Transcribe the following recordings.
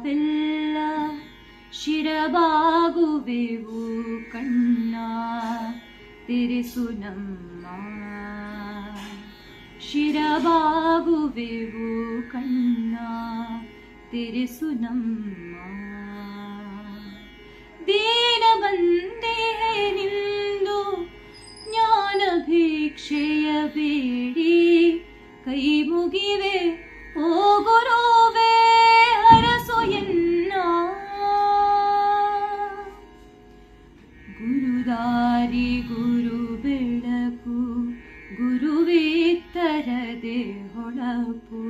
ನಾವೆಲ್ಲ ಶಿರಬಾಗುವೆವು ಕಣ್ಣ ತೆರೆಸು ನಮ್ಮ, ಶಿರಬಾಗುವೆವು ಕಣ್ಣ ತೆರೆಸು ನಮ್ಮ. ದೀನ ಬಂದೆಯೇ ನಿಂದು ಜ್ಞಾನ ಭಿಕ್ಷೆಯ ಬೇಡಿ ಕೈ ಮುಗಿವೆ ಓ ಗುರುವೇ ಹರಸು ಎನ್ನ. ಗುರುದಾರಿ ಗುರು ಬೆಳಕು ಗುರುವಿತ್ತರದೆ ಹೊಳಪು,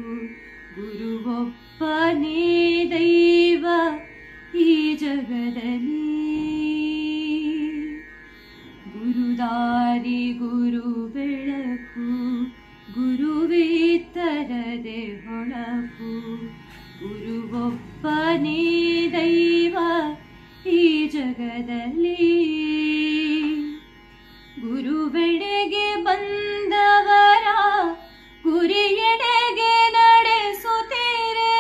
ಗುರುವೊಬ್ಬನೇ ದೈವ ಈ ಜಗದಲ್ಲಿ. ಗುರುದಾರಿ ಗುರು ಬೆಳಕು ಗುರುವಿತ್ತರದೆ ಹೊಳಪು, ಗುರುವೊಬ್ಬನೇ ದೈವ ಈ ಜಗದಲ್ಲಿ. ಗುರುವೆಡೆಗೆ ಬಂದವರ ಗುರಿಯೆಡೆಗೆ ನಡೆಸುತ್ತೀರೆ,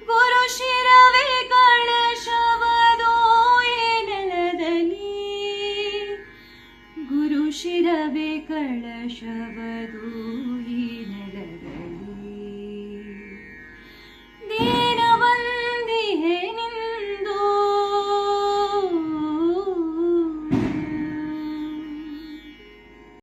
ಗುರು ಶಿರವೇ ಕಳಶವದು ಈ ನೆಲದಲ್ಲಿ. ಗುರು ಶಿರವೇ ಕಳಶವದು ಈ ನೆಲದಲ್ಲಿ.